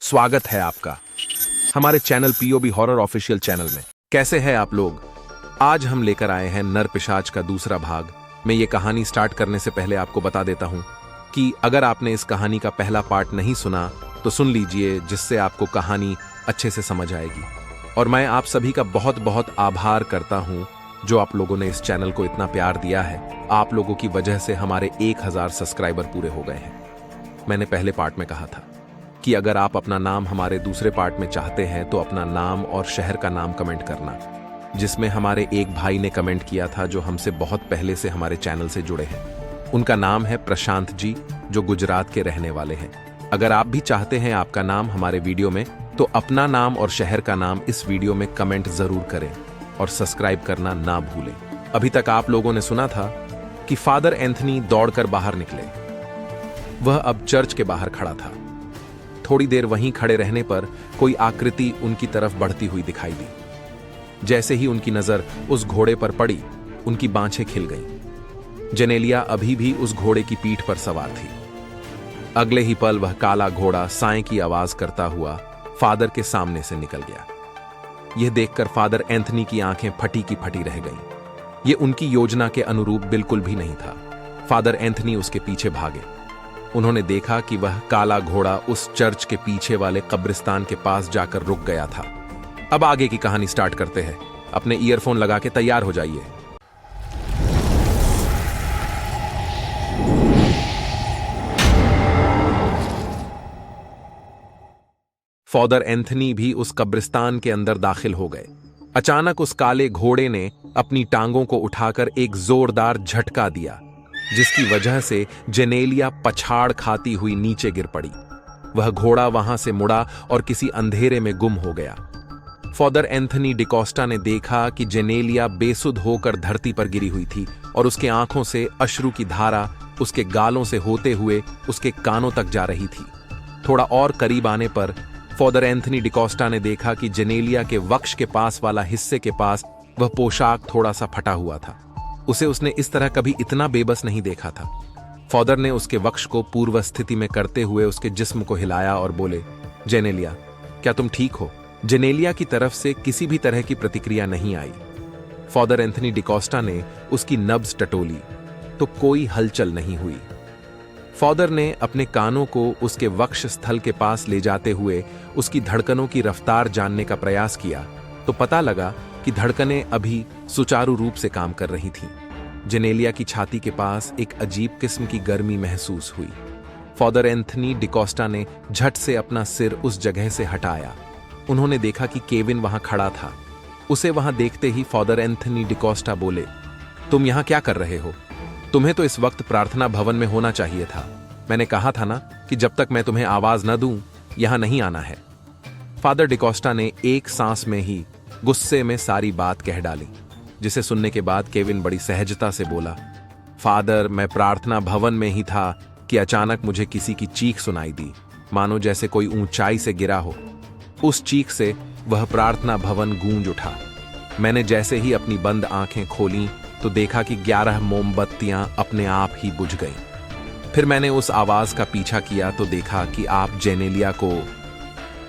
स्वागत है आपका हमारे channel POB horror official channel में। कैसे हैं आप लोग? आज हम लेकर आए हैं नर पिशाच का दूसरा भाग। मैं ये कहानी स्टार्ट करने से पहले आपको बता देता हूं कि अगर आपने इस कहानी का पहला पार्ट नहीं सुना तो सुन लीजिए, जिससे आपको कहानी अच्छे से समझ आएगी। और मैं आप सभी का बहुत बहुत आभार करता हूं जो आप लोगों ने इस चैनल को इतना प्यार दिया है। आप लोगों की वजह से हमारे 1000 सब्सक्राइबर पूरे हो गए हैं। मैंने पहले पार्ट में कहा था कि अगर आप अपना नाम हमारे दूसरे पार्ट में चाहते हैं तो अपना नाम और शहर का नाम कमेंट करना, जिसमें हमारे एक भाई ने कमेंट किया था जो हमसे बहुत पहले से हमारे चैनल से जुड़े हैं। उनका नाम है प्रशांत जी, जो गुजरात के रहने वाले हैं। अगर आप भी चाहते हैं आपका नाम हमारे वीडियो में, तो अपना नाम और शहर का नाम इस वीडियो में कमेंट जरूर करें और सब्सक्राइब करना ना भूलें। अभी तक आप लोगों ने सुना था कि फादर एंथनी दौड़कर बाहर निकले। वह अब चर्च के बाहर खड़ा था। थोड़ी देर वहीं खड़े रहने पर कोई आकृति उनकी तरफ बढ़ती हुई दिखाई दी। जैसे ही उनकी नजर उस घोड़े पर पड़ी, उनकी बाँछें खिल गईं। जेनेलिया अभी भी उस घोड़े की पीठ पर सवार थी। अगले ही पल वह काला घोड़ा साएं की आवाज करता हुआ फादर के सामने से निकल गया। यह देखकर फादर एंथनी की आंखें फटी की फटी रह गईं। यह उनकी योजना के अनुरूप बिल्कुल भी नहीं था। फादर एंथनी उसके पीछे भागे। उन्होंने देखा कि वह काला घोड़ा उस चर्च के पीछे वाले कब्रिस्तान के पास जाकर रुक गया था। अब आगे की कहानी स्टार्ट करते हैं। अपने ईयरफोन लगा के तैयार हो जाइए। फादर एंथनी भी उस कब्रिस्तान के अंदर दाखिल हो गए। अचानक उस काले घोड़े ने अपनी टांगों को उठाकर एक जोरदार झटका दिया, जिसकी वजह से जेनेलिया पछाड़ खाती हुई नीचे गिर पड़ी। वह घोड़ा वहां से मुड़ा और किसी अंधेरे में गुम हो गया। फादर एंथनी डिकोस्टा ने देखा कि जेनेलिया बेसुध होकर धरती पर गिरी हुई थी और उसके आंखों से अश्रु की धारा उसके गालों से होते हुए उसके कानों तक जा रही थी। थोड़ा और करीब आने पर फादर एंथनी डिकोस्टा ने देखा कि जेनेलिया के वक्ष के पास वाला हिस्से के पास वह पोशाक थोड़ा सा फटा हुआ था। उसे उसने इस तरह कभी इतना बेबस नहीं देखा था। फादर ने उसके वक्ष को पूर्व स्थिति में करते हुए उसके जिस्म को हिलाया और बोले, जेनेलिया, क्या तुम ठीक हो? जेनेलिया की तरफ से किसी भी तरह की प्रतिक्रिया नहीं आई। फादर एंथनी डिकोस्टा ने उसकी नब्ज टटोली तो कोई हलचल नहीं हुई। फादर ने अपने कानों को उसके वक्ष स्थल के पास ले जाते हुए उसकी धड़कनों की रफ्तार जानने का प्रयास किया तो पता लगा कि धड़कनें अभी सुचारू रूप से काम कर रही थीं। जेनेलिया की छाती के पास एक अजीब किस्म की गर्मी महसूस हुई। फादर एंथनी डिकोस्टा ने झट से अपना सिर उस जगह से हटाया। उन्होंने देखा कि केविन वहां खड़ा था। उसे वहां देखते ही फादर एंथनी डिकोस्टा बोले, तुम यहां क्या कर रहे हो? तुम्हें तो इस वक्त प्रार्थना भवन में होना चाहिए था। मैंने कहा था ना कि जब तक मैं तुम्हें आवाज न दूं, यहां नहीं आना है। फादर डिकोस्टा ने एक सांस में ही गुस्से में सारी बात कह डाली, जिसे सुनने के बाद केविन बड़ी सहजता से बोला, फादर, मैं प्रार्थना भवन में ही था कि अचानक मुझे किसी की चीख सुनाई दी, मानो जैसे कोई ऊंचाई से गिरा हो। उस चीख से वह प्रार्थना भवन गूंज उठा। मैंने जैसे ही अपनी बंद आंखें खोलीं तो देखा कि 11 मोमबत्तियां अपने आप ही बुझ गईं। फिर मैंने उस आवाज का पीछा किया तो देखा कि आप जेनेलिया को।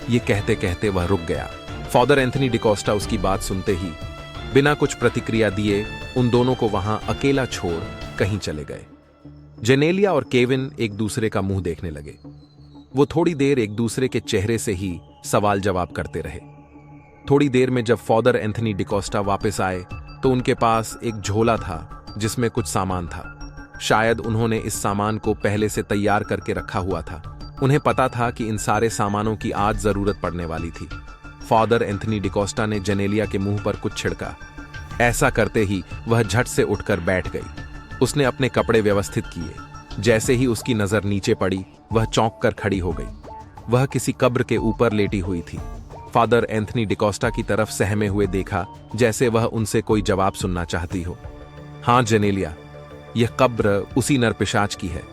ये कहते कहते वह रुक गया। फादर एंथनी डिकोस्टा उसकी बात सुनते ही बिना कुछ प्रतिक्रिया दिए उन दोनों को वहां अकेला छोड़ कहीं चले गए। जेनेलिया और केविन एक दूसरे का मुंह देखने लगे। वो थोड़ी देर एक दूसरे के चेहरे से ही सवाल जवाब करते रहे। थोड़ी देर में जब फादर एंथनी डिकोस्टा वापस आए तो उनके पास एक झोला था जिसमें कुछ सामान था। शायद उन्होंने इस सामान को पहले से तैयार करके रखा हुआ था। उन्हें पता था कि इन सारे सामानों की आज जरूरत पड़ने वाली थी। फादर एंथनी डिकोस्टा ने जेनेलिया के मुंह पर कुछ छिड़का। ऐसा करते ही वह झट से उठकर बैठ गई। उसने अपने कपड़े व्यवस्थित किए। जैसे ही उसकी नजर नीचे पड़ी, वह चौंक कर खड़ी हो गई। वह किसी कब्र के ऊपर लेटी हुई थी। फादर एंथनी डिकोस्टा की तरफ सहमे हुए देखा, जैसे वह उनसे कोई जवाब सुनना चाहती हो। हाँ जेनेलिया, यह कब्र उसी नरपिशाच की है।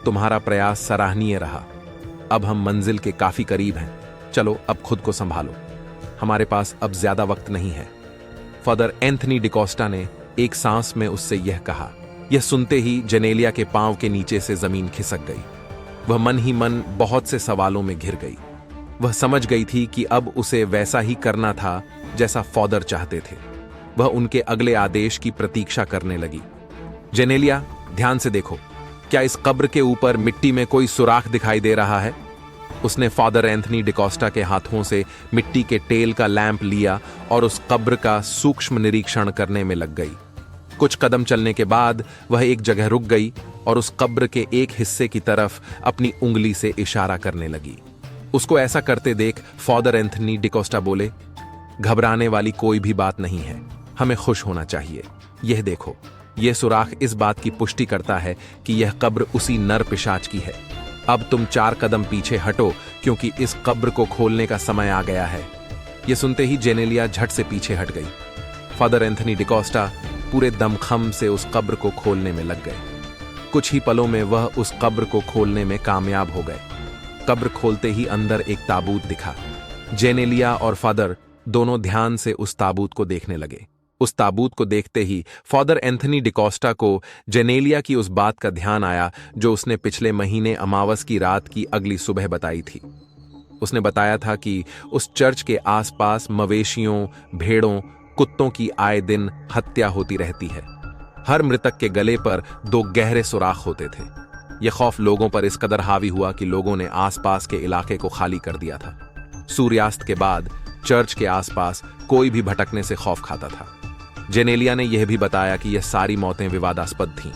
तुम्हारा प्रयास सराहनीय रहा। अब हम मंजिल के काफी करीब हैं। चलो अब खुद को संभालो, हमारे पास अब ज्यादा वक्त नहीं है। फादर एंथनी डिकोस्टा ने एक सांस में उससे यह कहा। यह सुनते ही जेनेलिया के पांव के नीचे से जमीन खिसक गई। वह मन ही मन बहुत से सवालों में घिर गई। वह समझ गई थी कि अब उसे वैसा ही करना था जैसा फादर चाहते थे। वह उनके अगले आदेश की प्रतीक्षा करने लगी। जेनेलिया, ध्यान से देखो, क्या इस कब्र के ऊपर मिट्टी में कोई सुराख दिखाई दे रहा है? उसने फादर एंथनी डिकोस्टा के हाथों से मिट्टी के तेल का लैंप लिया और उस कब्र का सूक्ष्म निरीक्षण करने में लग गई। कुछ कदम चलने के बाद वह एक जगह रुक गई और उस कब्र के एक हिस्से की तरफ अपनी उंगली से इशारा करने लगी। उसको ऐसा करते देख फादर एंथनी डिकोस्टा बोले, घबराने वाली कोई भी बात नहीं है, हमें खुश होना चाहिए। यह देखो, यह सुराख इस बात की पुष्टि करता है कि यह कब्र उसी नर पिशाच की है। अब तुम 4 कदम पीछे हटो, क्योंकि इस कब्र को खोलने का समय आ गया है। यह सुनते ही जेनेलिया झट से पीछे हट गई। फादर एंथनी डिकोस्टा पूरे दमखम से उस कब्र को खोलने में लग गए। कुछ ही पलों में वह उस कब्र को खोलने में कामयाब हो गए। कब्र खोलते ही अंदर एक ताबूत दिखा। जेनेलिया और फादर दोनों ध्यान से उस ताबूत को देखने लगे। उस ताबूत को देखते ही फादर एंथनी डिकोस्टा को जेनेलिया की उस बात का ध्यान आया जो उसने पिछले महीने अमावस की रात की अगली सुबह बताई थी। उसने बताया था कि उस चर्च के आसपास मवेशियों, भेड़ों, कुत्तों की आए दिन हत्या होती रहती है। हर मृतक के गले पर 2 गहरे सुराख होते थे। यह खौफ लोगों पर इस कदर हावी हुआ कि लोगों ने आसपास के इलाके को खाली कर दिया था। सूर्यास्त के बाद चर्च के आसपास कोई भी भटकने से खौफ खाता था। जेनेलिया ने यह भी बताया कि यह सारी मौतें विवादास्पद थीं।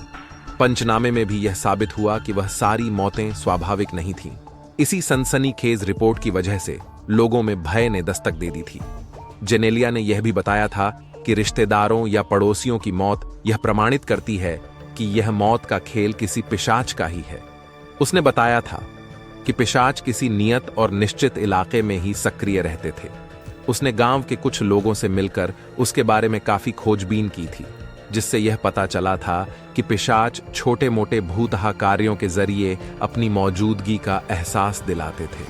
पंचनामे में भी यह साबित हुआ कि वह सारी मौतें स्वाभाविक नहीं थीं। इसी सनसनीखेज रिपोर्ट की वजह से लोगों में भय ने दस्तक दे दी थी। जेनेलिया ने यह भी बताया था कि रिश्तेदारों या पड़ोसियों की मौत यह प्रमाणित करती है कि यह मौत का खेल किसी पिशाच का ही है। उसने बताया था कि पिशाच किसी नियत और निश्चित इलाके में ही सक्रिय रहते थे। उसने गांव के कुछ लोगों से मिलकर उसके बारे में काफी खोजबीन की थी, जिससे यह पता चला था कि पिशाच छोटे मोटे भूतहा कार्यों के जरिए अपनी मौजूदगी का एहसास दिलाते थे,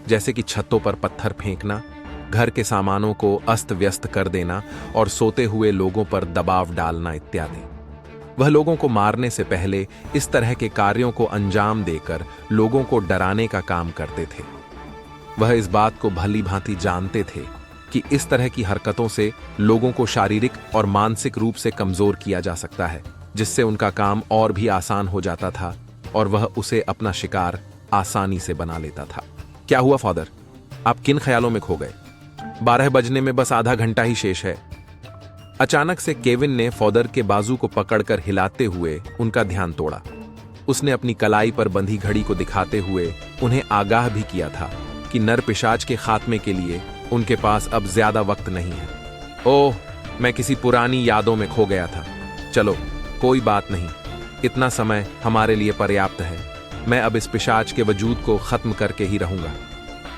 जैसे कि छतों पर पत्थर फेंकना, घर के सामानों को अस्त व्यस्त कर देना और सोते हुए लोगों पर दबाव डालना इत्यादि। वह लोगों को मारने से पहले इस तरह के कार्यों को अंजाम देकर लोगों को डराने का काम करते थे। वह इस बात को भली भांति जानते थे कि इस तरह की हरकतों से लोगों को शारीरिक और मानसिक रूप से कमजोर किया जा सकता है, जिससे उनका काम और भी आसान हो जाता था और वह उसे अपना शिकार आसानी से बना लेता था। क्या हुआ फादर? आप किन ख्यालों में खो गए? 12 बजने में बस आधा घंटा ही शेष है। अचानक से केविन ने फादर के बाजू को पकड़कर हिलाते हुए उनका ध्यान तोड़ा। उसने अपनी कलाई पर बंधी घड़ी को दिखाते हुए उन्हें आगाह भी किया था कि नर पिशाच के खात्मे के लिए उनके पास अब ज्यादा वक्त नहीं है। ओह, मैं किसी पुरानी यादों में खो गया था। चलो, कोई बात नहीं, इतना समय हमारे लिए पर्याप्त है। मैं अब इस पिशाच के वजूद को खत्म करके ही रहूंगा।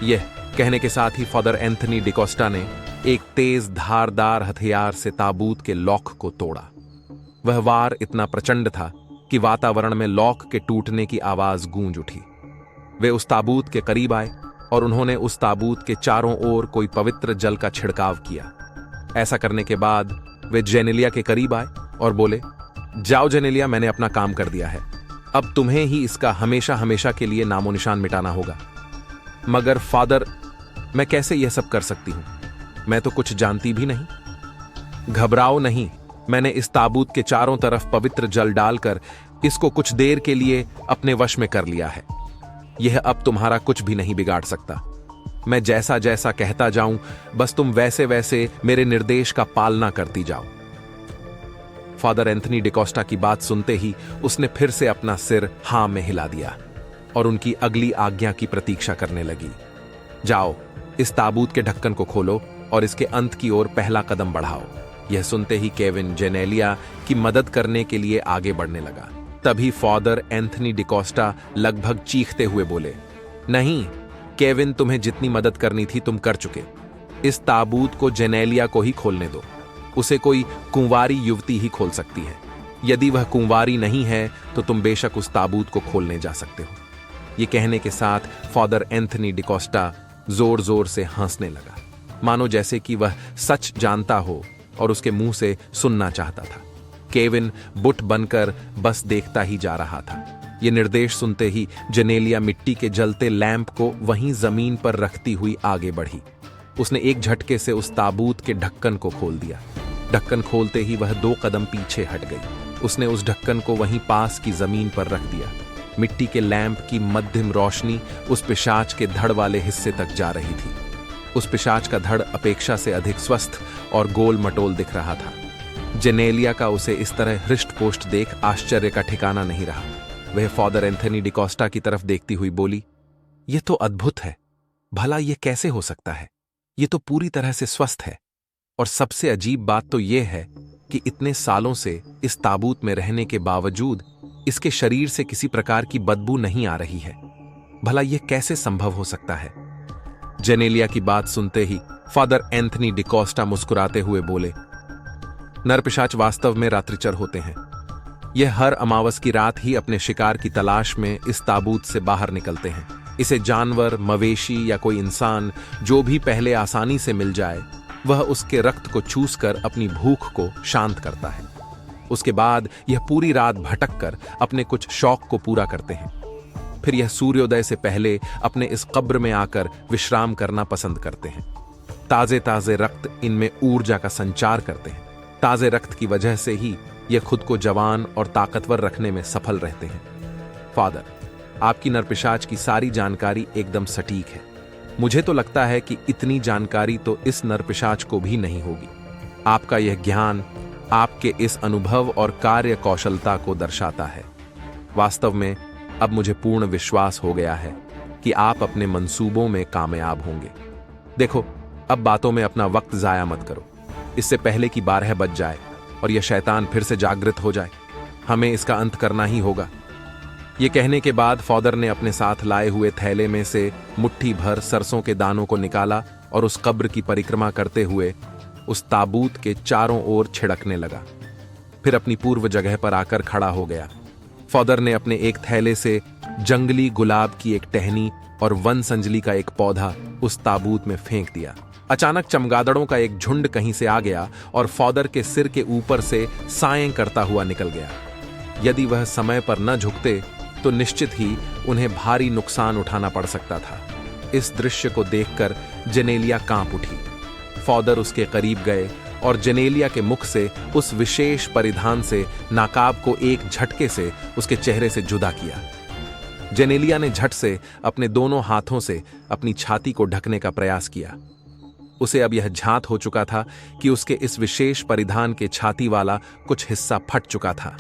यह कहने के साथ ही फादर एंथनी डिकोस्टा ने एक तेज धारदार हथियार से ताबूत के लॉक को तोड़ा। वह वार इतना प्रचंड था कि वातावरण में लॉक के टूटने की आवाज गूंज उठी। वे उस ताबूत के करीब आए और उन्होंने उस ताबूत के चारों ओर कोई पवित्र जल का छिड़काव किया। ऐसा करने के बाद वे जेनेलिया के करीब आए और बोले, जाओ जेनेलिया, मैंने अपना काम कर दिया है। अब तुम्हें ही इसका हमेशा हमेशा के लिए नामो निशान मिटाना होगा। मगर फादर, मैं कैसे यह सब कर सकती हूं? मैं तो कुछ जानती भी नहीं। घबराओ नहीं, मैंने इस ताबूत के चारों तरफ पवित्र जल डालकर इसको कुछ देर के लिए अपने वश में कर लिया है। यह अब तुम्हारा कुछ भी नहीं बिगाड़ सकता। मैं जैसा जैसा कहता जाऊं, बस तुम वैसे वैसे मेरे निर्देश का पालना करती जाओ। फादर एंथनी डिकोस्टा की बात सुनते ही उसने फिर से अपना सिर हां में हिला दिया और उनकी अगली आज्ञा की प्रतीक्षा करने लगी। जाओ, इस ताबूत के ढक्कन को खोलो और इसके अंत की ओर पहला कदम बढ़ाओ। यह सुनते ही केविन जेनेलिया की मदद करने के लिए आगे बढ़ने लगा। तभी फादर एंथनी डिकोस्टा लगभग चीखते हुए बोले, नहीं केविन, तुम्हें जितनी मदद करनी थी तुम कर चुके। इस ताबूत को जेनेलिया को ही खोलने दो। उसे कोई कुंवारी युवती ही खोल सकती है। यदि वह कुंवारी नहीं है तो तुम बेशक उस ताबूत को खोलने जा सकते हो। यह कहने के साथ फादर एंथनी डिकोस्टा जोर जोर से हंसने लगा, मानो जैसे कि वह सच जानता हो और उसके मुंह से सुनना चाहता था। केविन बुट बनकर बस देखता ही जा रहा था। ये निर्देश सुनते ही जेनेलिया मिट्टी के जलते लैंप को वहीं जमीन पर रखती हुई आगे बढ़ी। उसने एक झटके से उस ताबूत के ढक्कन को खोल दिया। ढक्कन खोलते ही वह 2 कदम पीछे हट गई। उसने उस ढक्कन को वहीं पास की जमीन पर रख दिया। मिट्टी के लैंप की मध्यम रोशनी उस पिशाच के धड़ वाले हिस्से तक जा रही थी। उस पिशाच का धड़ अपेक्षा से अधिक स्वस्थ और गोल मटोल दिख रहा था। जेनेलिया का उसे इस तरह हृष्ट-पुष्ट देख आश्चर्य का ठिकाना नहीं रहा। वह फादर एंथनी डिकोस्टा की तरफ देखती हुई बोली, यह तो अद्भुत है। भला यह कैसे हो सकता है? यह तो पूरी तरह से स्वस्थ है। और सबसे अजीब बात तो यह है कि इतने सालों से इस ताबूत में रहने के बावजूद इसके शरीर से किसी प्रकार की बदबू नहीं आ रही है। भला यह कैसे संभव हो सकता है? जेनेलिया की बात सुनते ही फादर एंथनी डिकोस्टा मुस्कुराते हुए बोले, नरपिशाच वास्तव में रात्रिचर होते हैं। यह हर अमावस की रात ही अपने शिकार की तलाश में इस ताबूत से बाहर निकलते हैं। इसे जानवर, मवेशी या कोई इंसान जो भी पहले आसानी से मिल जाए, वह उसके रक्त को चूसकर अपनी भूख को शांत करता है। उसके बाद यह पूरी रात भटक कर अपने कुछ शौक को पूरा करते हैं। फिर यह सूर्योदय से पहले अपने इस कब्र में आकर विश्राम करना पसंद करते हैं। ताजे ताजे रक्त इनमें ऊर्जा का संचार करते हैं। ताजे रक्त की वजह से ही यह खुद को जवान और ताकतवर रखने में सफल रहते हैं। फादर, आपकी नरपिशाच की सारी जानकारी एकदम सटीक है। मुझे तो लगता है कि इतनी जानकारी तो इस नरपिशाच को भी नहीं होगी। आपका यह ज्ञान आपके इस अनुभव और कार्य कौशलता को दर्शाता है। वास्तव में अब मुझे पूर्ण विश्वास हो गया है कि आप अपने मंसूबों में कामयाब होंगे। देखो, अब बातों में अपना वक्त जाया मत करो, इससे पहले कि 12 बज जाए और यह शैतान फिर से जागृत हो जाए। हमें इसका अंत करना ही होगा। यह कहने के बाद फादर ने अपने साथ लाए हुए थैले में से मुट्ठी भर सरसों के दानों को निकाला और उस कब्र की परिक्रमा करते हुए उस ताबूत के चारों ओर छिड़कने लगा। फिर अपनी पूर्व जगह पर आकर खड़ा हो गया। फादर ने अपने एक थैले से जंगली गुलाब की एक टहनी और वन संजली का एक पौधा उस ताबूत में फेंक दिया। अचानक चमगादड़ों का एक झुंड कहीं से आ गया और फादर के सिर के ऊपर से साएं करता हुआ निकल गया। यदि वह समय पर न झुकते तो निश्चित ही उन्हें भारी नुकसान उठाना पड़ सकता था। इस दृश्य को देखकर जेनेलिया कांप उठी। फादर उसके करीब गए और जेनेलिया के मुख से उस विशेष परिधान से नाकाब को एक झटके से उसके चेहरे से जुदा किया। जेनेलिया ने झट से अपने दोनों हाथों से अपनी छाती को ढकने का प्रयास किया। उसे अब यह झांत हो चुका था कि उसके इस विशेष परिधान के छाती वाला कुछ हिस्सा फट चुका था।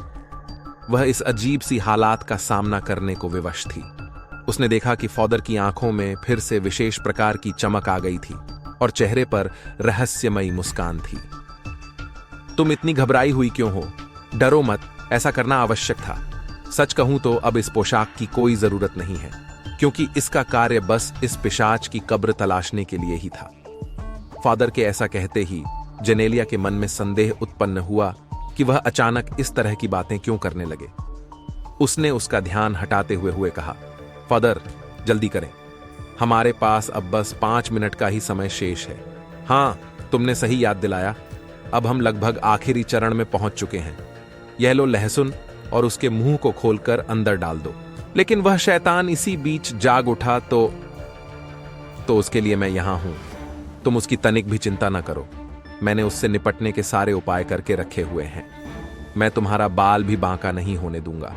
वह इस अजीब सी हालात का सामना करने को विवश थी। उसने देखा कि फादर की आंखों में फिर से विशेष प्रकार की चमक आ गई थी और चेहरे पर रहस्यमयी मुस्कान थी। तुम इतनी घबराई हुई क्यों हो? डरो मत, ऐसा करना आवश्यक था। सच कहूं तो अब इस पोशाक की कोई जरूरत नहीं है, क्योंकि इसका कार्य बस इस पिशाच की कब्र तलाशने के लिए ही था। फादर के ऐसा कहते ही जेनेलिया के मन में संदेह उत्पन्न हुआ कि वह अचानक इस तरह की बातें क्यों करने लगे। उसने उसका ध्यान हटाते हुए कहा, फादर, जल्दी करें। हमारे पास अब बस 5 मिनट का ही समय शेष है। हाँ, तुमने सही याद दिलाया। अब हम लगभग आखिरी चरण में पहुंच चुके हैं। यह लो लहसुन और उसके मुंह को खोलकर अंदर डाल दो। लेकिन वह शैतान इसी बीच जाग उठा तो उसके लिए मैं यहां हूं। तुम उसकी तनिक भी चिंता न करो। मैंने उससे निपटने के सारे उपाय करके रखे हुए हैं। मैं तुम्हारा बाल भी बांका नहीं होने दूंगा।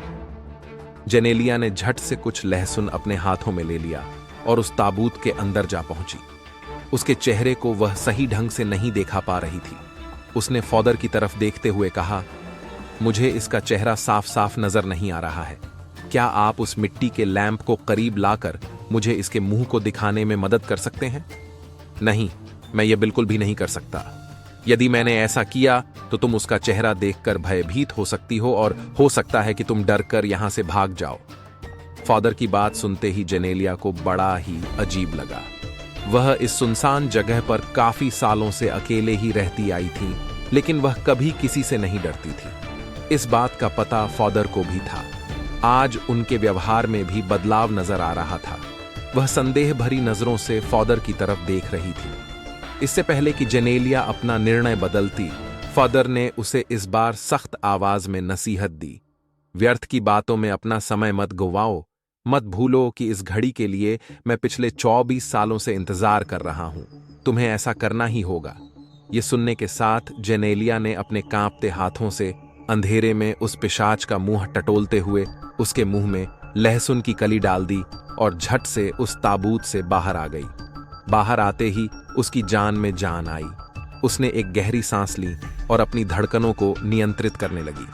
जेनेलिया ने झट से कुछ लहसुन अपने हाथों में ले लिया और उस ताबूत के अंदर जा पहुंची। उसके चेहरे को वह सही ढंग से नहीं देखा पा रही थी। उसने फादर की तरफ देखते हुए कहा, मुझे इसका चेहरा साफ साफ नजर नहीं आ रहा है। क्या आप उस मिट्टी के लैंप को करीब लाकर मुझे इसके मुंह को दिखाने में मदद कर सकते हैं? नहीं, मैं यह बिल्कुल भी नहीं कर सकता। यदि मैंने ऐसा किया तो तुम उसका चेहरा देखकर भयभीत हो सकती हो और हो सकता है कि तुम डर कर यहां से भाग जाओ। फादर की बात सुनते ही जेनेलिया को बड़ा ही अजीब लगा। वह इस सुनसान जगह पर काफी सालों से अकेले ही रहती आई थी, लेकिन वह कभी किसी से नहीं डरती थी। इस बात का पता फादर को भी था। आज उनके व्यवहार में भी बदलाव नजर आ रहा था। वह संदेह भरी नजरों से फादर की तरफ देख रही थी। इससे पहले कि जेनेलिया अपना निर्णय बदलती, फादर ने उसे इस बार सख्त आवाज में नसीहत दी, व्यर्थ की बातों में अपना समय मत गंवाओ। मत भूलो कि इस घड़ी के लिए मैं पिछले 24 सालों से इंतजार कर रहा हूं। तुम्हें ऐसा करना ही होगा। ये सुनने के साथ जेनेलिया ने अपने कांपते हाथों से अंधेरे में उस पिशाच का मुंह टटोलते हुए उसके मुंह में लहसुन की कली डाल दी और झट से उस ताबूत से बाहर आ गई। बाहर आते ही उसकी जान में जान आई। उसने एक गहरी सांस ली और अपनी धड़कनों को नियंत्रित करने लगी।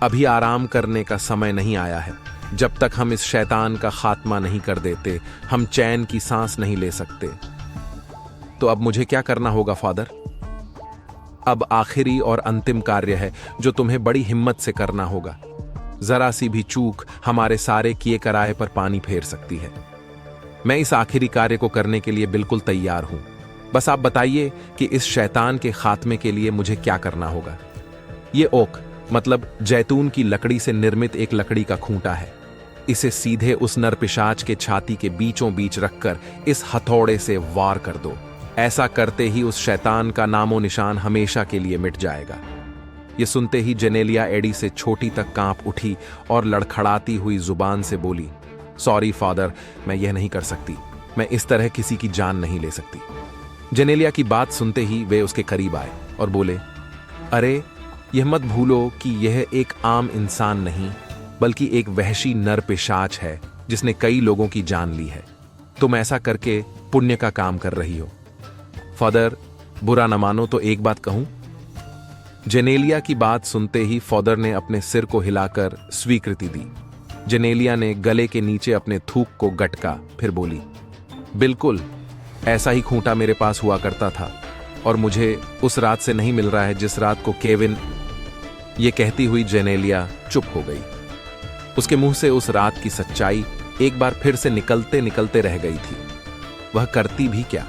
अभी आराम करने का समय नहीं आया है। जब तक हम इस शैतान का खात्मा नहीं कर देते, हम चैन की सांस नहीं ले सकते। तो अब मुझे क्या करना होगा फादर? अब आखिरी और अंतिम कार्य है जो तुम्हें बड़ी हिम्मत से करना होगा। जरा सी भी चूक हमारे सारे किए कराए पर पानी फेर सकती है। मैं इस आखिरी कार्य को करने के लिए बिल्कुल तैयार हूं। बस आप बताइए कि इस शैतान के खात्मे के लिए मुझे क्या करना होगा। ये ओक मतलब जैतून की लकड़ी से निर्मित एक लकड़ी का खूंटा है। इसे सीधे उस नरपिशाच के छाती के बीचों बीच रखकर इस हथौड़े से वार कर दो। ऐसा करते ही उस शैतान का नामो निशान हमेशा के लिए मिट जाएगा। ये सुनते ही जेनेलिया एडी से छोटी तक कांप उठी और लड़खड़ाती हुई जुबान से बोली, सॉरी फादर, मैं यह नहीं कर सकती। मैं इस तरह किसी की जान नहीं ले सकती। जेनेलिया की बात सुनते ही वे उसके करीब आए और बोले, अरे यह मत भूलो कि यह एक आम इंसान नहीं बल्कि एक वहशी नर पिशाच है जिसने कई लोगों की जान ली है। तुम ऐसा करके पुण्य का काम कर रही हो। फादर, बुरा न मानो तो एक बात कहूं? जेनेलिया की बात सुनते ही फादर ने अपने सिर को हिलाकर स्वीकृति दी। जेनेलिया ने गले के नीचे अपने थूक को गटका, फिर बोली, बिल्कुल ऐसा ही खूंटा मेरे पास हुआ करता था और मुझे उस रात से नहीं मिल रहा है जिस रात को केविन। ये कहती हुई जेनेलिया चुप हो गई। उसके मुंह से उस रात की सच्चाई एक बार फिर से निकलते निकलते रह गई थी। वह करती भी क्या?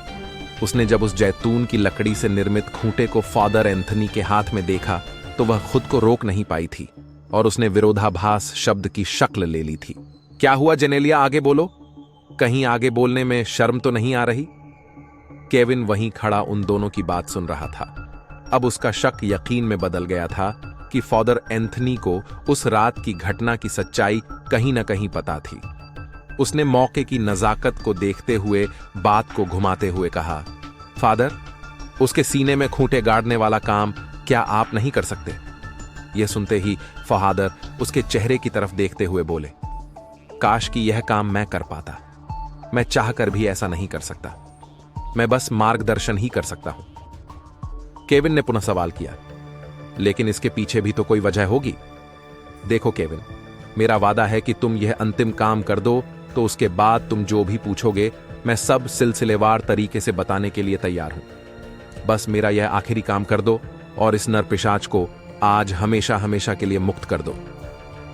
उसने जब उस जैतून की लकड़ी से निर्मित खूंटे को फादर एंथनी के हाथ में देखा तो वह खुद को रोक नहीं पाई थी और उसने विरोधाभास शब्द की शक्ल ले ली थी। क्या हुआ जेनेलिया, आगे बोलो। कहीं आगे बोलने में शर्म तो नहीं आ रही? केविन वहीं खड़ा उन दोनों की बात सुन रहा था। अब उसका शक यकीन में बदल गया था कि फादर एंथनी को उस रात की घटना की सच्चाई कहीं न कहीं पता थी। उसने मौके की नजाकत को देखते हुए बात को घुमाते हुए कहा, फादर, उसके सीने में खूंटे गाड़ने वाला काम क्या आप नहीं कर सकते? यह सुनते ही फादर उसके चेहरे की तरफ देखते हुए बोले, काश कि यह काम मैं कर पाता। मैं चाहकर भी ऐसा नहीं कर सकता। मैं बस मार्गदर्शन ही कर सकता हूं। केविन ने पुनः सवाल किया, लेकिन इसके पीछे भी तो कोई वजह होगी। देखो केविन, मेरा वादा है कि तुम यह अंतिम काम कर दो तो उसके बाद तुम जो भी पूछोगे मैं सब सिलसिलेवार तरीके से बताने के लिए तैयार हूं। बस मेरा यह आखिरी काम कर दो और इस नरपिशाच को आज हमेशा हमेशा के लिए मुक्त कर दो।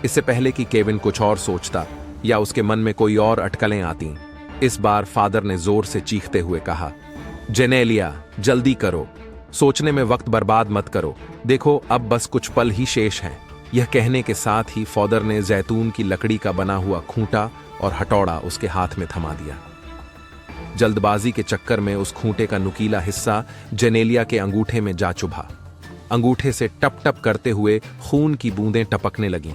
इससे पहले कि केविन कुछ और सोचता या उसके मन में कोई और अटकलें आती, इस बार फादर ने जोर से चीखते हुए कहा, जेनेलिया, जल्दी करो, सोचने में वक्त बर्बाद मत करो। देखो अब बस कुछ पल ही शेष हैं। यह कहने के साथ ही फादर ने जैतून की लकड़ी का बना हुआ खूंटा और हथौड़ा उसके हाथ में थमा दिया। जल्दबाजी के चक्कर में उस खूंटे का नुकीला हिस्सा जेनेलिया के अंगूठे में जा चुभा। अंगूठे से टप टप करते हुए खून की बूंदें टपकने लगीं।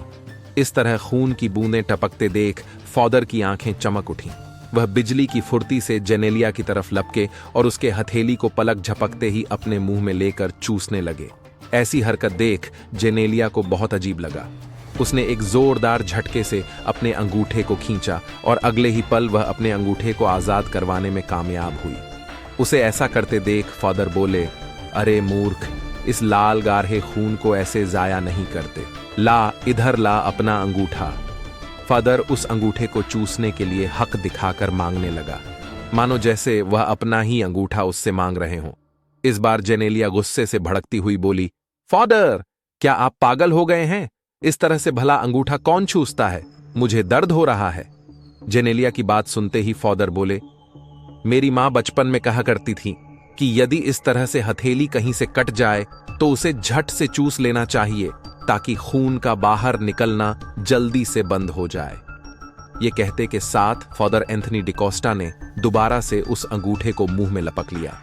इस तरह खून की बूंदें टपकते देख फादर की आंखें चमक उठीं। वह बिजली की फुर्ती से जेनेलिया की तरफ लपके और उसके हथेली को पलक झपकते ही अपने मुंह में लेकर चूसने लगे। ऐसी हरकत देख जेनेलिया को बहुत अजीब लगा। उसने एक जोरदार झटके से अपने अंगूठे को खींचा और अगले ही पल वह अपने अंगूठे को आजाद करवाने में कामयाब हुई। उसे ऐसा करते देख फादर बोले, अरे मूर्ख, इस लाल गाढ़े खून को ऐसे जाया नहीं करते। ला, इधर ला अपना अंगूठा। फादर उस अंगूठे को चूसने के लिए हक दिखाकर मांगने लगा, मानो जैसे वह अपना ही अंगूठा उससे मांग रहे हों। इस बार जेनेलिया गुस्से से भड़कती हुई बोली, फादर, क्या आप पागल हो गए हैं? इस तरह से भला अंगूठा कौन चूसता है? मुझे दर्द हो रहा है। जेनेलिया की बात सुनते ही फादर बोले, मेरी मां बचपन में कहा करती थी कि यदि इस तरह से हथेली कहीं से कट जाए तो उसे झट से चूस लेना चाहिए ताकि खून का बाहर निकलना जल्दी से बंद हो जाए। ये कहते के साथ फादर एंथनी डिकोस्टा ने दोबारा से उस अंगूठे को मुंह में लपक लिया।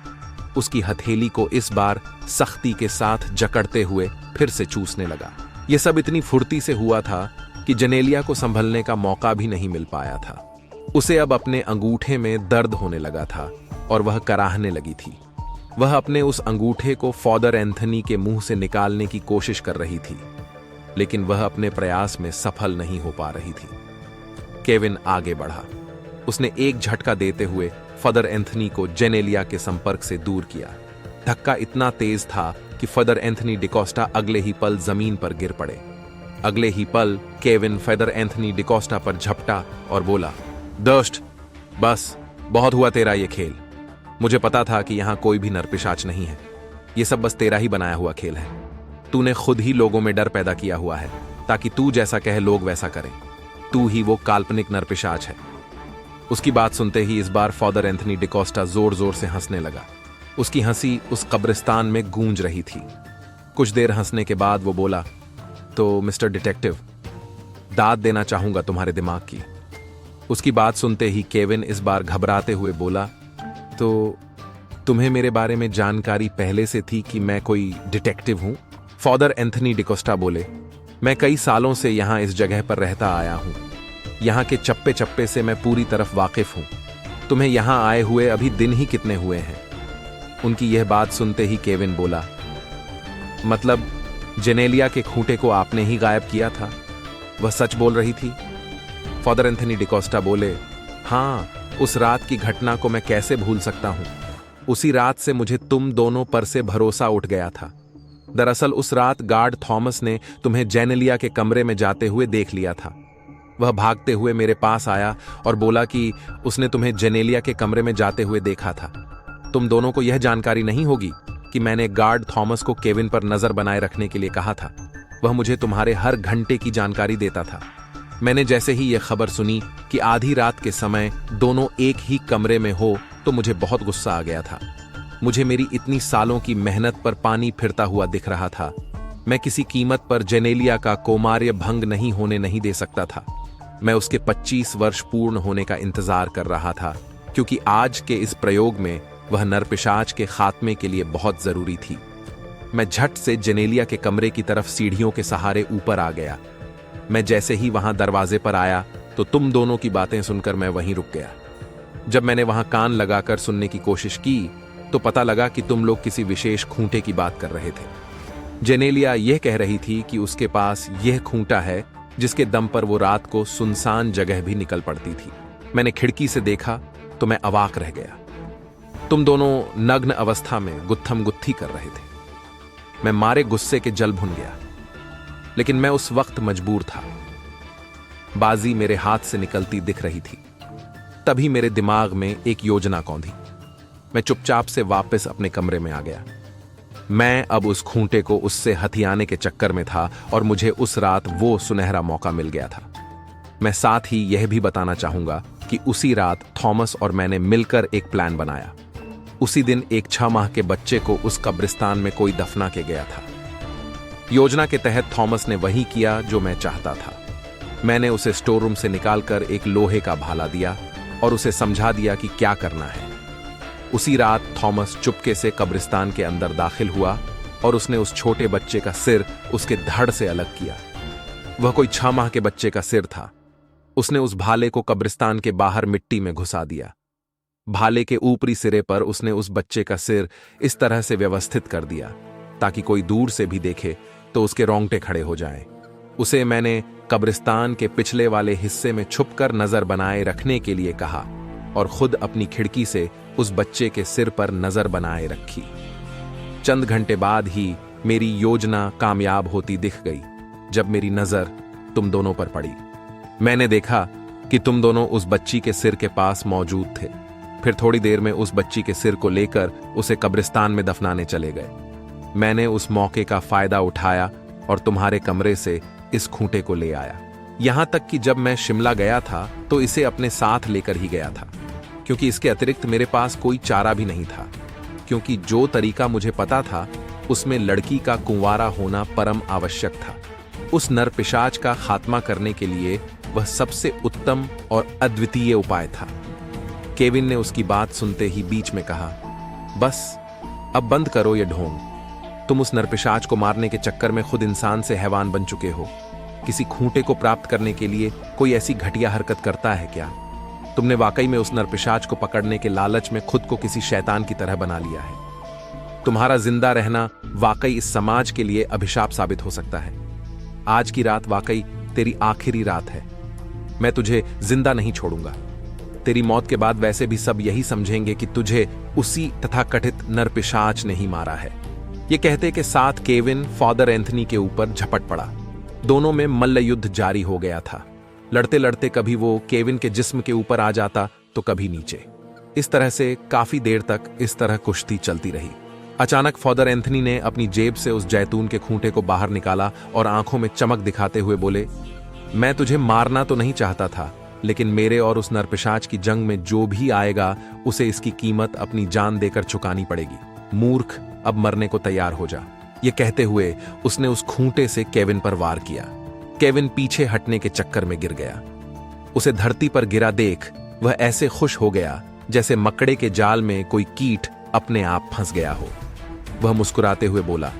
उसकी हथेली को इस बार सख्ती के साथ जकड़ते हुए फिर से चूसने लगा। यह सब इतनी फुर्ती से हुआ था कि जेनेलिया को संभलने का मौका भी नहीं मिल पाया था। उसे अब अपने अंगूठे में दर्द होने लगा था और वह कराहने लगी थी। वह अपने उस अंगूठे को फादर एंथनी के मुंह से निकालने की कोशिश कर रही थी, लेकिन वह अपने प्रयास में सफल नहीं हो पा रही थी। केविन आगे बढ़ा। उसने एक झटका देते हुए फादर एंथनी को जेनेलिया के संपर्क से दूर किया। धक्का इतना तेज था कि फादर एंथनी डिकोस्टा अगले ही पल जमीन पर गिर पड़े। अगले ही पल केविन फादर एंथनी डिकोस्टा पर झपटा और बोला, दोस्त, बस बहुत हुआ तेरा ये खेल। मुझे पता था कि यहां कोई भी नरपिशाच नहीं है। ये सब बस तेरा ही बनाया हुआ खेल है। तूने खुद ही लोगों में डर पैदा किया हुआ है ताकि तू जैसा कहे लोग वैसा करें। तू ही वो काल्पनिक नरपिशाच है। उसकी बात सुनते ही इस बार फादर एंथनी डिकोस्टा जोर जोर से हंसने लगा। उसकी हंसी उस कब्रिस्तान में गूंज रही थी। कुछ देर हंसने के बाद वो बोला, तो मिस्टर डिटेक्टिव, दाद देना चाहूंगा तुम्हारे दिमाग की। उसकी बात सुनते ही केविन इस बार घबराते हुए बोला, तो तुम्हें मेरे बारे में जानकारी पहले से थी कि मैं कोई डिटेक्टिव हूं? फादर एंथनी डिकोस्टा बोले, मैं कई सालों से यहां इस जगह पर रहता आया हूं। यहां के चप्पे चप्पे से मैं पूरी तरफ वाकिफ हूं। तुम्हें यहां आए हुए अभी दिन ही कितने हुए हैं? उनकी यह बात सुनते ही केविन बोला, मतलब जेनेलिया के खूंटे को आपने ही गायब किया था? वह सच बोल रही थी? फादर एंथनी डिकोस्टा बोले, हां, उस रात की घटना को मैं कैसे भूल सकता हूं। उसी रात से मुझे तुम दोनों पर से भरोसा उठ गया था। दरअसल उस रात गार्ड थॉमस ने तुम्हें जेनेलिया के कमरे में जाते हुए देख लिया था। वह भागते हुए मेरे पास आया और बोला कि उसने तुम्हें जेनेलिया के कमरे में जाते हुए देखा था। तुम दोनों को यह जानकारी नहीं होगी कि मैंने गार्ड थॉमस को केविन पर नजर बनाए रखने के लिए कहा था। वह मुझे तुम्हारे हर घंटे की जानकारी देता था। मैंने जैसे ही यह खबर सुनी कि आधी रात के समय दोनों एक ही कमरे में हो तो मुझे बहुत गुस्सा आ गया था। मुझे मेरी इतनी सालों की मेहनत पर पानी फिरता हुआ दिख रहा था। मैं किसी कीमत पर जेनेलिया का कौमार्य भंग नहीं होने नहीं दे सकता था। मैं उसके 25 वर्ष पूर्ण होने का इंतजार कर रहा था, क्योंकि आज के इस प्रयोग में वह नरपिशाच के खात्मे के लिए बहुत जरूरी थी। मैं झट से जेनेलिया के कमरे की तरफ सीढ़ियों के सहारे ऊपर आ गया। मैं जैसे ही वहां दरवाजे पर आया तो तुम दोनों की बातें सुनकर मैं वहीं रुक गया। जब मैंने वहां कान लगाकर सुनने की कोशिश की तो पता लगा कि तुम लोग किसी विशेष खूंटे की बात कर रहे थे। जेनेलिया यह कह रही थी कि उसके पास यह खूंटा है जिसके दम पर वो रात को सुनसान जगह भी निकल पड़ती थी। मैंने खिड़की से देखा तो मैं अवाक रह गया। तुम दोनों नग्न अवस्था में गुत्थम गुत्थी कर रहे थे। मैं मारे गुस्से के जल भुन गया, लेकिन मैं उस वक्त मजबूर था। बाजी मेरे हाथ से निकलती दिख रही थी। तभी मेरे दिमाग में एक योजना कौंधी। मैं चुपचाप से वापस अपने कमरे में आ गया। मैं अब उस खूंटे को उससे हथियाने के चक्कर में था और मुझे उस रात वो सुनहरा मौका मिल गया था। मैं साथ ही यह भी बताना चाहूंगा कि उसी रात थॉमस और मैंने मिलकर एक प्लान बनाया। उसी दिन एक 6 माह के बच्चे को उस कब्रिस्तान में कोई दफना के गया था। योजना के तहत थॉमस ने वही किया जो मैं चाहता था। मैंने उसे स्टोर रूम से निकालकर एक लोहे का भाला दिया और उसे समझा दिया कि क्या करना है। उसी रात थॉमस चुपके से कब्रिस्तान के अंदर दाखिल हुआ और उसने उस छोटे बच्चे का सिर उसके धड़ से अलग किया। वह कोई 6 माह के बच्चे का सिर था। उसने उस भाले को कब्रिस्तान के बाहर मिट्टी में घुसा दिया। भाले के ऊपरी सिरे पर उसने उस बच्चे का सिर इस तरह से व्यवस्थित कर दिया ताकि कोई दूर से भी देखे तो उसके रोंगटे खड़े हो जाएं। उसे मैंने कब्रिस्तान के पिछले वाले हिस्से में छुपकर नजर बनाए रखने के लिए कहा और खुद अपनी खिड़की से उस बच्चे के सिर पर नजर बनाए रखी। चंद घंटे बाद ही मेरी योजना कामयाब होती दिख गई जब मेरी नजर तुम दोनों पर पड़ी। मैंने देखा कि तुम दोनों उस बच्ची के सिर के पास मौजूद थे। फिर थोड़ी देर में उस बच्ची के सिर को लेकर उसे कब्रिस्तान में दफनाने चले गए। मैंने उस मौके का फायदा उठाया और तुम्हारे कमरे से इस खूंटे को ले आया। यहां तक कि जब मैं शिमला गया था तो इसे अपने साथ लेकर ही गया था, क्योंकि इसके अतिरिक्त मेरे पास कोई चारा भी नहीं था। क्योंकि जो तरीका मुझे पता था उसमें लड़की का कुंवारा होना परम आवश्यक था। उस नरपिशाच का खात्मा करने के लिए वह सबसे उत्तम और अद्वितीय उपाय था। केविन ने उसकी बात सुनते ही बीच में कहा, बस अब बंद करो ये ढोंग। तुम उस नरपिशाच को मारने के चक्कर में खुद इंसान से हैवान बन चुके हो। किसी खूंटे को प्राप्त करने के लिए कोई ऐसी घटिया हरकत करता है क्या? तुमने वाकई में उस नरपिशाच को पकड़ने के लालच में खुद को किसी शैतान की तरह बना लिया है। तुम्हारा जिंदा रहना वाकई इस समाज के लिए अभिशाप साबित हो सकता है। आज की रात वाकई तेरी आखिरी रात है। मैं तुझे जिंदा नहीं छोड़ूंगा। तेरी मौत के बाद वैसे भी सब यही समझेंगे कि तुझे उसी तथाकथित नरपिशाच ने ही मारा है। ये कहते के साथ केविन फादर एंथनी के ऊपर झपट पड़ा। दोनों में मल्ल युद्ध जारी हो गया था। लड़ते लड़ते कभी वो केविन के जिस्म के ऊपर आ जाता तो कभी नीचे। इस तरह से काफी देर तक इस तरह कुश्ती चलती रही। अचानक फादर एंथनी ने अपनी जेब से उस जैतून के खूंटे को बाहर निकाला और आंखों में चमक दिखाते हुए बोले, मैं तुझे मारना तो नहीं चाहता था, लेकिन मेरे और उस नरपिशाच की जंग में जो भी आएगा उसे इसकी कीमत अपनी जान देकर चुकानी पड़ेगी। मूर्ख, अब मरने को तैयार हो जा। ये कहते हुए उसने उस खूंटे से केविन पर वार किया। केविन पीछे हटने के चक्कर में गिर गया। उसे धरती पर गिरा देख वह ऐसे खुश हो गया जैसे मकड़े के जाल में कोई कीट अपने आप फंस गया हो। वह मुस्कुराते हुए बोला,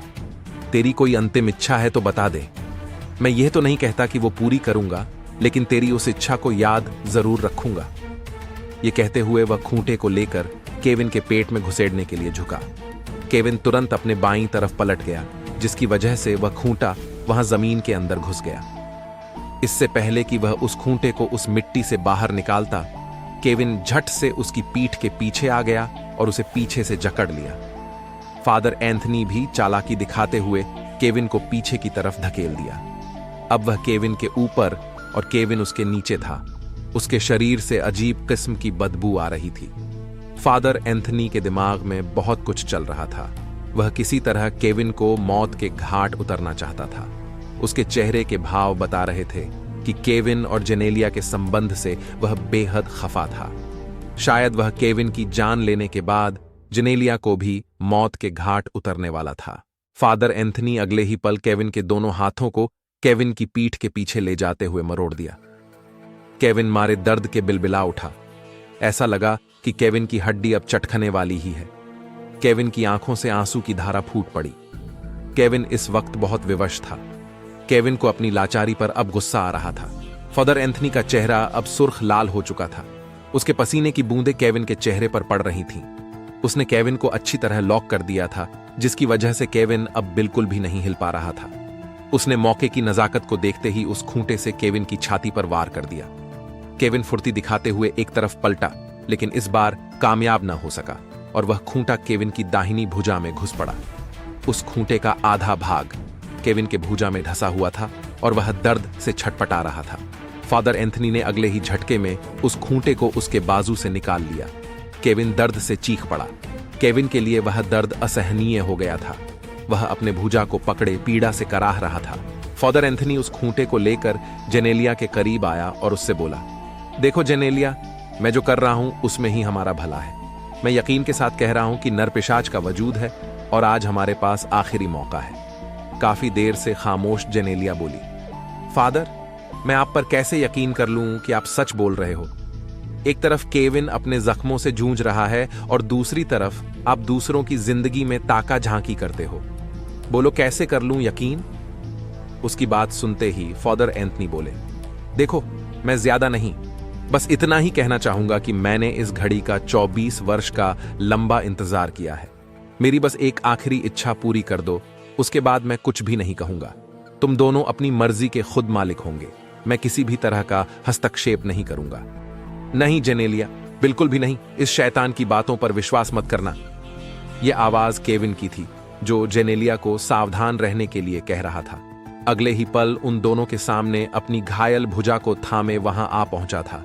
तेरी कोई अंतिम इच्छा है तो बता दे। मैं यह तो नहीं कहता कि वो पूरी करूंगा, लेकिन तेरी उस इच्छा को याद जरूर रखूंगा। यह कहते हुए वह खूंटे को लेकर केविन के पेट में घुसेड़ने के लिए झुका। केविन तुरंत अपने बाईं तरफ पलट गया, जिसकी वजह से वह खूंटा वहां जमीन के अंदर घुस गया। इससे पहले कि वह उस खूंटे को उस मिट्टी से बाहर निकालता, केविन झट से उसकी पीठ के पीछे आ गया और उसे पीछे से जकड़ लिया। फादर एंथनी भी चालाकी दिखाते हुए केविन को पीछे की तरफ धकेल दिया। अब वह केविन के ऊपर और केविन उसके नीचे था। उसके शरीर से अजीब किस्म की बदबू आ रही थी। फादर एंथनी के दिमाग में बहुत कुछ चल रहा था। वह किसी तरह केविन को मौत के घाट उतरना चाहता था। उसके चेहरे के भाव बता रहे थे कि केविन और जेनेलिया के संबंध से वह बेहद खफा था। शायद वह केविन की जान लेने के बाद जेनेलिया को भी मौत के घाट उतरने वाला था। फादर एंथनी अगले ही पल केविन के दोनों हाथों को केविन की पीठ के पीछे ले जाते हुए मरोड़ दिया। केविन मारे दर्द के बिलबिला उठा। ऐसा लगा कि केविन की हड्डी अब चटखने वाली ही है। केविन की आंखों से आंसू की धारा फूट पड़ी। केविन इस वक्त बहुत विवश था। केविन को अपनी लाचारी पर अब गुस्सा आ रहा था। फादर एंथनी का चेहरा अब सुर्ख लाल हो चुका था। उसके पसीने की बूंदें केविन के चेहरे पर पड़ रही थीं। उसने केविन को अच्छी तरह लॉक कर दिया था, जिसकी वजह से केविन अब बिल्कुल भी नहीं हिल पा रहा था। उसने मौके की नजाकत को देखते ही उस खूंटे से केविन की छाती पर वार कर दिया। केविन फुर्ती दिखाते हुए एक तरफ पलटा, लेकिन इस बार कामयाब न हो सका और वह खूंटा केविन की दाहिनी भुजा में घुस पड़ा। उस खूंटे का आधा भाग केविन के भुजा में धंसा हुआ था और वह दर्द से छटपटा रहा था। फादर एंथनी ने अगले ही झटके में उस खूंटे को उसके बाजू से निकाल लिया। केविन दर्द से चीख पड़ा। केविन के लिए वह दर्द असहनीय हो गया था। वह अपने भुजा को पकड़े पीड़ा से कराह रहा था। फादर एंथनी उस खूंटे को लेकर जेनेलिया के करीब आया और उससे बोला, देखो जेनेलिया, मैं जो कर रहा हूं उसमें ही हमारा भला है। मैं यकीन के साथ कह रहा हूं कि नरपिशाच का वजूद है और आज हमारे पास आखिरी मौका है। काफी देर से खामोश जेनेलिया बोली, फादर, मैं आप पर कैसे यकीन कर लूं कि आप सच बोल रहे हो? एक तरफ केविन अपने जख्मों से जूझ रहा है और दूसरी तरफ आप दूसरों की जिंदगी में ताका झांकी करते हो। बोलो, कैसे कर लूं यकीन? उसकी बात सुनते ही फादर एंथनी बोले, देखो, मैं ज्यादा नहीं, बस इतना ही कहना चाहूंगा कि मैंने इस घड़ी का 24 वर्ष का लंबा इंतजार किया है। मेरी बस एक आखिरी इच्छा पूरी कर दो, उसके बाद मैं कुछ भी नहीं कहूंगा। तुम दोनों अपनी मर्जी के खुद मालिक होंगे। मैं किसी भी तरह का हस्तक्षेप नहीं करूंगा। नहीं जेनेलिया, बिल्कुल भी नहीं। इस शैतान की बातों पर विश्वास मत करना। यह आवाज केविन की थी, जो जेनेलिया को सावधान रहने के लिए कह रहा था। अगले ही पल उन दोनों के सामने अपनी घायल भुजा को थामे वहां आ पहुंचा था।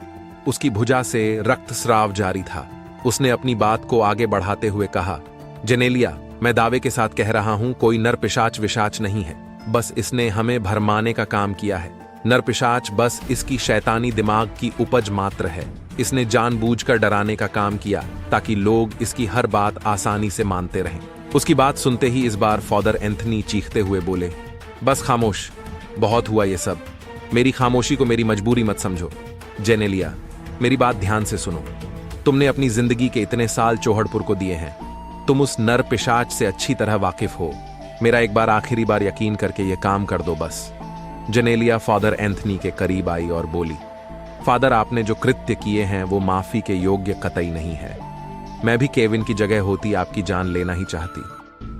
उसकी भुजा से रक्तस्राव जारी था। उसने अपनी बात को आगे बढ़ाते हुए कहा, जेनेलिया, मैं दावे के साथ कह रहा हूं, कोई नरपिशाच विशाच नहीं है। बस इसने हमें भरमाने का काम किया है। नरपिशाच बस इसकी शैतानी दिमाग की उपज मात्र है। इसने जानबूझकर डराने का काम किया ताकि लोग इसकी हर बात आसानी से मानते रहें। उसकी बात सुनते ही इस बार फादर एंथनी चीखते हुए बोले, बस खामोश, बहुत हुआ ये सब। मेरी खामोशी को मेरी मजबूरी मत समझो। जेनेलिया, मेरी बात ध्यान से सुनो। तुमने अपनी जिंदगी के इतने साल चौहड़पुर को दिए हैं। तुम उस नरपिशाच से अच्छी तरह वाकिफ हो। मेरा एक बार आखिरी बार यकीन करके ये काम कर दो बस। जेनेलिया फादर एंथनी के करीब आई और बोली, फादर, आपने जो कृत्य किए हैं वो माफी के योग्य कतई नहीं है। मैं भी केविन की जगह होती आपकी जान लेना ही चाहती,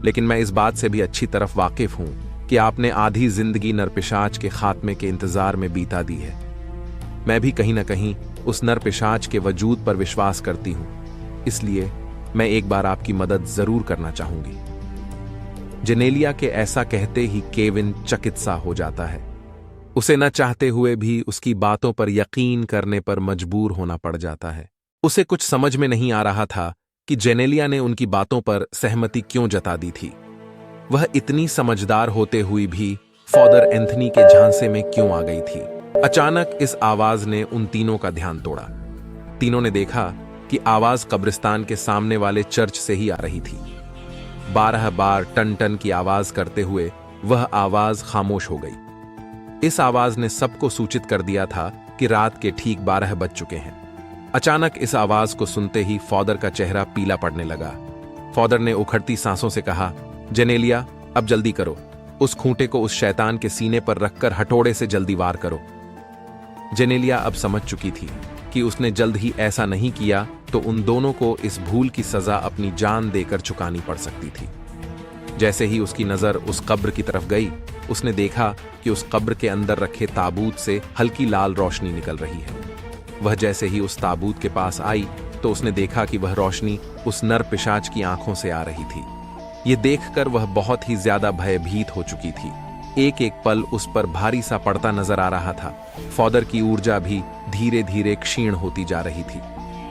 लेकिन मैं इस बात से भी अच्छी तरफ वाकिफ हूं कि आपने आधी जिंदगी नरपिशाच के खात्मे के इंतजार में बीता दी है। मैं भी कहीं ना कहीं उस नरपिशाच के वजूद पर विश्वास करती हूं, इसलिए मैं एक बार आपकी मदद जरूर करना चाहूंगी। जेनेलिया के ऐसा कहते ही केविन चकित सा हो जाता है। उसे न चाहते हुए भी उसकी बातों पर यकीन करने पर मजबूर होना पड़ जाता है। उसे कुछ समझ में नहीं आ रहा था कि जेनेलिया ने उनकी बातों पर सहमति क्यों जता दी थी। वह इतनी समझदार होते हुए भी फादर एंथनी के झांसे में क्यों आ गई थी। अचानक इस आवाज ने उन तीनों का ध्यान तोड़ा। तीनों ने देखा कि आवाज कब्रिस्तान के सामने वाले चर्च से ही आ रही थी। 12 बार टन टन की आवाज करते हुए वह आवाज खामोश हो गई। इस आवाज ने सबको सूचित कर दिया था कि रात के ठीक 12 बज चुके हैं। अचानक इस आवाज को सुनते ही फादर का चेहरा पीला पड़ने लगा। फादर ने उखड़ती सांसों से कहा, जेनेलिया, अब जल्दी करो, उस खूंटे को उस शैतान के सीने पर रखकर हथौड़े से जल्दी वार करो। जेनेलिया अब समझ चुकी थी कि उसने जल्द ही ऐसा नहीं किया तो उन दोनों को इस भूल की सजा अपनी जान देकर चुकानी पड़ सकती थी। जैसे ही उसकी नजर उस कब्र की तरफ गई, उसने देखा कि उस कब्र के अंदर रखे ताबूत से हल्की लाल रोशनी निकल रही है। वह जैसे ही उस ताबूत के पास आई तो उसने देखा कि वह रोशनी उस नर पिशाच की आंखों से आ रही थी। ये देखकर वह बहुत ही ज्यादा भयभीत हो चुकी थी। एक एक पल उस पर भारी सा पड़ता नजर आ रहा था। फादर की ऊर्जा भी धीरे धीरे क्षीण होती जा रही थी।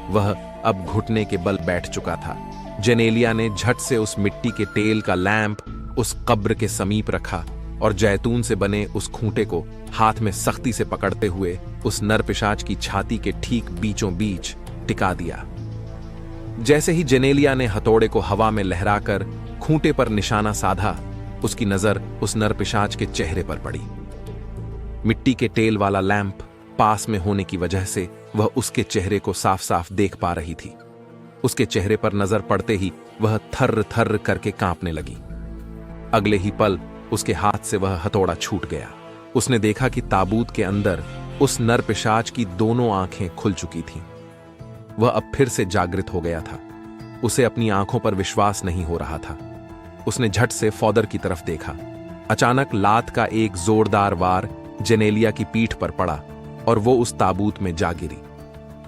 वह अब घुटने के बल बैठ चुका था। जेनेलिया ने झट से उस मिट्टी के तेल का लैंप उस कब्र के समीप रखा और जैतून से बने उस खूंटे को हाथ में सख्ती से पकड़ते हुए उस नरपिशाच की छाती के ठीक बीचों बीच टिका दिया। जैसे ही जेनेलिया ने हथौड़े को हवा में लहराकर खूंटे पर निशाना साधा, उसकी नजर उस नरपिशाच के चेहरे पर पड़ी। मिट्टी के तेल वाला लैंप पास में होने की वजह से वह उसके चेहरे को साफ साफ देख पा रही थी। उसके चेहरे पर नजर पड़ते ही वह थर्र थर्र करके कांपने लगी। अगले ही पल उसके हाथ से वह हथौड़ा छूट गया। उसने देखा कि ताबूत के अंदर उस नरपिशाच की दोनों आंखें खुल चुकी थीं। वह अब फिर से जागृत हो गया था। उसे अपनी आंखों पर विश्वास नहीं हो रहा था। उसने झट से फादर की तरफ देखा। अचानक लात का एक जोरदार वार जेनेलिया की पीठ पर पड़ा और वो उस ताबूत में जा गिरी।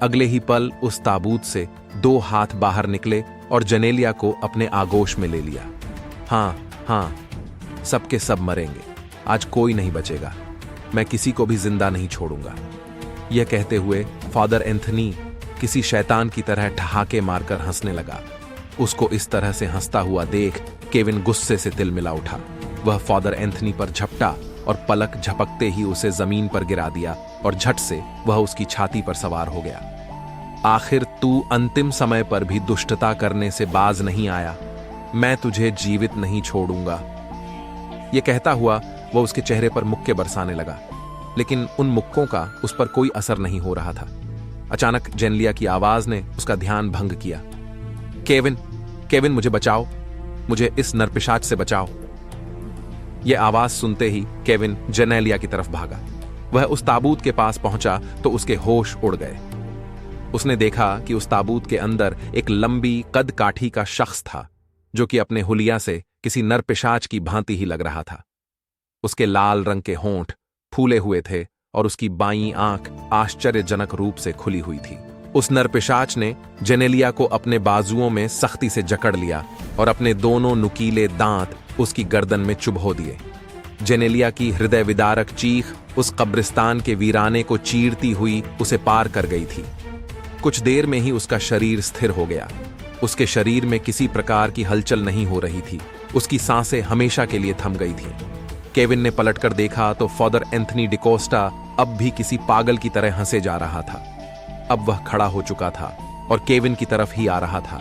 अगले ही पल उस ताबूत से 2 हाथ बाहर निकले और जेनेलिया को अपने आगोश में ले लिया। हाँ, सबके सब मरेंगे, आज कोई नहीं बचेगा, मैं किसी को भी जिंदा नहीं छोड़ूंगा। यह कहते हुए फादर एंथनी किसी शैतान की तरह ठहाके मारकर हंसने लगा। उसको इस तरह से हंसता हुआ देख केविन गुस्से से तिलमिला उठा। वह फादर एंथनी पर झपटा और पलक झपकते ही उसे जमीन पर गिरा दिया और झट से वह उसकी छाती पर सवार हो गया। आखिर तू अंतिम समय पर भी दुष्टता करने से बाज नहीं आया, मैं तुझे जीवित नहीं छोड़ूंगा। यह कहता हुआ वह उसके चेहरे पर मुक्के बरसाने लगा, लेकिन उन मुक्कों का उस पर कोई असर नहीं हो रहा था। अचानक जेनेलिया की आवाज ने उसका ध्यान भंग किया। केविन, मुझे बचाओ, मुझे इस नरपिशाच से बचाओ। यह आवाज सुनते ही केविन जेनेलिया की तरफ भागा। वह उस ताबूत के पास पहुंचा तो उसके होश उड़ गए। उसने देखा कि उस ताबूत के अंदर एक लंबी कद काठी का शख्स था, जो कि अपने हुलिया से किसी नरपिशाच की भांति ही लग रहा था। उसके लाल रंग के होंठ फूले हुए थे और उसकी बाईं आंख आश्चर्यजनक रूप से खुली हुई थी। उस नरपिशाच ने जेनेलिया को अपने बाजुओं में सख्ती से जकड़ लिया और अपने दोनों नुकीले दांत उसकी गर्दन में चुभो दिए। जेनेलिया की हृदय विदारक चीख उस कब्रिस्तान के वीराने को चीरती हुई उसे पार कर गई थी। कुछ देर में ही उसका शरीर स्थिर हो गया। उसके शरीर में किसी प्रकार की हलचल नहीं हो रही थी। उसकी सांसें हमेशा के लिए थम गई थीं। केविन ने पलटकर देखा तो फादर एंथनी डिकोस्टा अब भी किसी पागल की तरह हंसे जा रहा था। अब वह खड़ा हो चुका था और केविन की तरफ ही आ रहा था।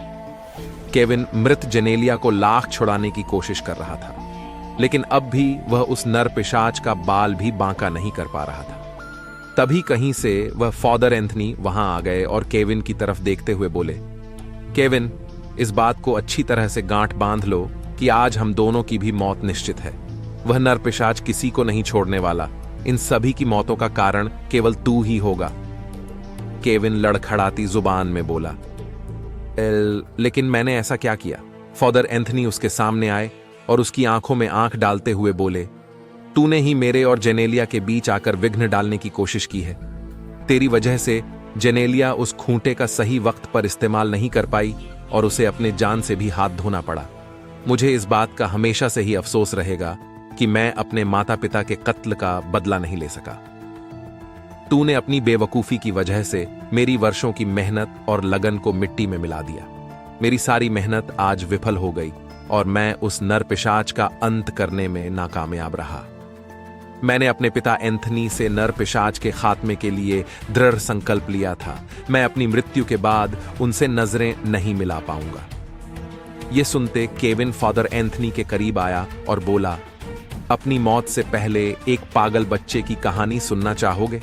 केविन मृत जेनेलिया को लाख छुड़ाने की कोशिश कर रहा था, लेकिन अब भी वह उस नर पिशाच का बाल भी बांका नहीं कर पा रहा था। तभी कहीं से वह फादर एंथनी वहां आ गए और केविन की तरफ देखते हुए बोले, केविन, इस बात को अच्छी तरह से गांठ बांध लो कि आज हम दोनों की भी मौत निश्चित है। वह नर पिशाच किसी को नहीं छोड़ने वाला। इन सभी की मौतों का कारण केवल तू ही होगा। केविन लड़खड़ाती जुबान में बोला, लेकिन मैंने ऐसा क्या किया? फादर एंथनी उसके सामने आए और उसकी आंखों में आंख डालते हुए बोले, तूने ही मेरे और जेनेलिया के बीच आकर विघ्न डालने की कोशिश की है। तेरी वजह से जेनेलिया उस खूंटे का सही वक्त पर इस्तेमाल नहीं कर पाई और उसे अपने जान से भी हाथ धोना पड़ा। मुझे इस बात का हमेशा से ही अफसोस रहेगा कि मैं अपने माता पिता के कत्ल का बदला नहीं ले सका। तूने अपनी बेवकूफी की वजह से मेरी वर्षों की मेहनत और लगन को मिट्टी में मिला दिया। मेरी सारी मेहनत आज विफल हो गई और मैं उस नर पिशाच का अंत करने में नाकामयाब रहा। मैंने अपने पिता एंथनी से नर पिशाच के खात्मे के लिए दृढ़ संकल्प लिया था। मैं अपनी मृत्यु के बाद उनसे नजरें नहीं मिला पाऊंगा। यह सुनते केविन फादर एंथनी के करीब आया और बोला, अपनी मौत से पहले एक पागल बच्चे की कहानी सुनना चाहोगे?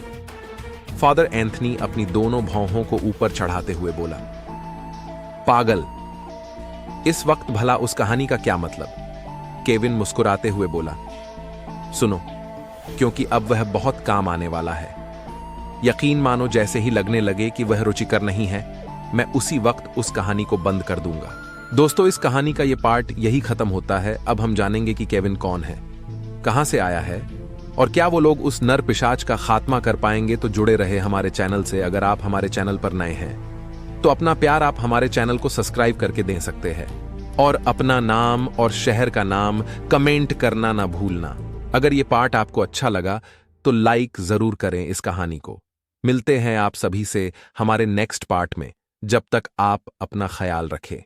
फादर एंथनी अपनी दोनों भौहों को ऊपर चढ़ाते हुए बोला, पागल? इस वक्त भला उस कहानी का क्या मतलब? केविन मुस्कुराते हुए बोला, सुनो, क्योंकि अब वह बहुत काम आने वाला है। यकीन मानो जैसे ही लगने लगे कि वह रुचिकर नहीं है, मैं उसी वक्त उस कहानी को बंद कर दूंगा। दोस्तों, इस कहानी का यह पार्ट यही खत्म होता है। अब हम जानेंगे कि केविन कौन है, कहां से आया है और क्या वो लोग उस नर पिशाच का खात्मा कर पाएंगे। तो जुड़े रहे हमारे चैनल से। अगर आप हमारे चैनल पर नए हैं तो अपना प्यार आप हमारे चैनल को सब्सक्राइब करके दे सकते हैं और अपना नाम और शहर का नाम कमेंट करना ना भूलना। अगर ये पार्ट आपको अच्छा लगा तो लाइक जरूर करें इस कहानी को। मिलते हैं आप सभी से हमारे नेक्स्ट पार्ट में। जब तक आप अपना ख्याल रखें।